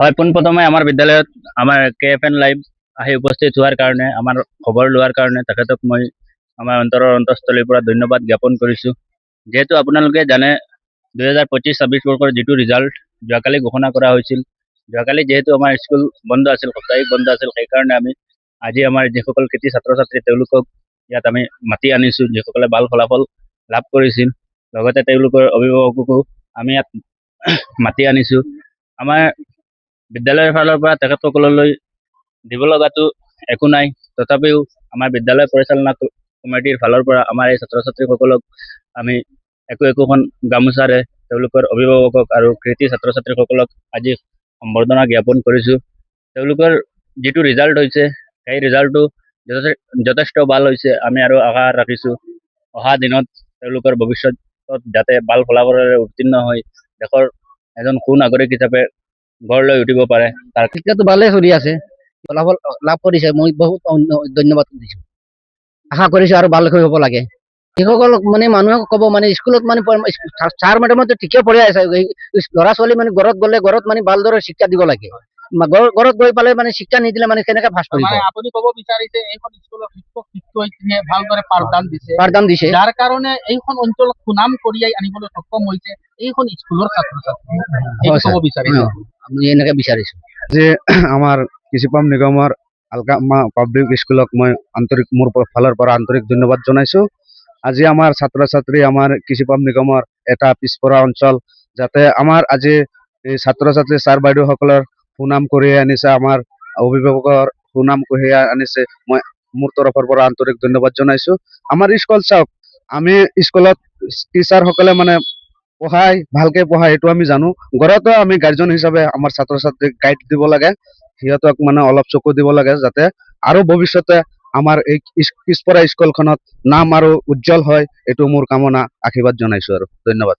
হয়, পোনপ্ৰথমে আমাৰ বিদ্যালয়ত আমাৰ KFN লাইভ আহি উপস্থিত হোৱাৰ কাৰণে, আমাৰ খবৰ লোৱাৰ কাৰণে তেখেতক মই আমাৰ অন্তৰৰ অন্তঃস্থলীৰ পৰা ধন্যবাদ জ্ঞাপন কৰিছোঁ। যিহেতু আপোনালোকে জানে 2025-26 বৰ্ষৰ যিটো ৰিজাল্ট যোৱাকালি ঘোষণা কৰা হৈছিল, যোৱাকালি যিহেতু আমাৰ স্কুল বন্ধ আছিল, সাপ্তাহিক বন্ধ আছিল, সেইকাৰণে আমি আজি আমাৰ যিসকল কৃতি ছাত্ৰ ছাত্ৰী তেওঁলোকক ইয়াত আমি মাতি আনিছোঁ, যিসকলে ভাল ফলাফল লাভ কৰিছিল। লগতে তেওঁলোকৰ অভিভাৱককো আমি ইয়াত মাতি আনিছোঁ। আমাৰ বিদ্যালয়ৰ ফালৰ পৰা তেখেতসকললৈ দিব লগাটো একো নাই, তথাপিও আমাৰ বিদ্যালয় পৰিচালনা কমিটিৰ ফালৰ পৰা আমাৰ এই ছাত্ৰ ছাত্ৰীসকলক আমি একোখন গামোচাৰে তেওঁলোকৰ অভিভাৱকক আৰু কৃতি ছাত্ৰ ছাত্ৰীসকলক আজি সম্বৰ্ধনা জ্ঞাপন কৰিছোঁ। তেওঁলোকৰ যিটো ৰিজাল্ট হৈছে, সেই ৰিজাল্টটো যথেষ্ট ভাল হৈছে। আমি আৰু আশা ৰাখিছোঁ অহা দিনত তেওঁলোকৰ ভৱিষ্যতত যাতে ভাল ফলাফলেৰে উত্তীৰ্ণ হৈ দেশৰ এজন সুনাগৰিক হিচাপে গঢ় লৈ উঠিব পাৰে। তাৰ শিক্ষাটো ভালে চলি আছে, ফলাফল লাভ কৰিছে, মই বহুত ধন্যবাদ দিছোঁ। আশা কৰিছোঁ আৰু ভাল হ'ব লাগে। শিক্ষকসকলক মানে মানুহে ক'ব মানে স্কুলত মানে ছাৰ মেডামতো ঠিকে পঢ়াই আছে, ল'ৰা ছোৱালী মানে ঘৰত গ'লে ঘৰত মানে ভালদৰে শিক্ষা দিব লাগে। ঘৰত গৈ পালে মানে শিক্ষা নিদিলে মানে কেনেকে পাছ কৰিব। আপুনি ক'ব বিচাৰিছে এইখন স্কুলৰ শিক্ষক শিক্ষয়িত্ৰীয়ে ভালদৰে পাঠদান দিছে, যাৰ কাৰণে এইখন অঞ্চলত সুনাম কঢ়িয়াই আনিবলৈ সক্ষম হৈছে এইখন স্কুলৰ ছাত্ৰ ছাত্ৰী। ক'ব বিচাৰিছে আমি এনেকে বিচাৰিছোঁ যে আমাৰ কৃষিপাম নিগমৰ আলকামা পাব্লিক স্কুলক মই মোৰ ফালৰ পৰা আন্তৰিক ধন্যবাদ জনাইছোঁ। আজি আমাৰ ছাত্ৰ ছাত্ৰী আমাৰ কৃষিপাম নিগমৰ এটা পিছপৰা অঞ্চল, যাতে আমাৰ আজি এই ছাত্ৰ ছাত্ৰী ছাৰ বাইদেউসকলৰ সুনাম কঢ়িয়াই আনিছে, আমাৰ অভিভাৱকৰ সুনাম কঢ়িয়াই আনিছে। মই মোৰ তৰফৰ পৰা আন্তৰিক ধন্যবাদ জনাইছোঁ। আমাৰ স্কুল চাওক, আমি স্কুলত টিচাৰসকলে মানে ভালকে পঢ়াই এইটো আমি জানো। ঘৰতো আমি গাৰ্জেন হিচাপে আমাৰ ছাত্ৰ ছাত্ৰীক গাইড দিব লাগে, সিহঁতক মানে অলপ চকু দিব লাগে, যাতে আৰু ভৱিষ্যতে আমাৰ এই পিছপৰা স্কুলখনত নাম আৰু উজ্জ্বল হয়। এইটো মোৰ কামনা, আশীৰ্বাদ জনাইছোঁ আৰু ধন্যবাদ।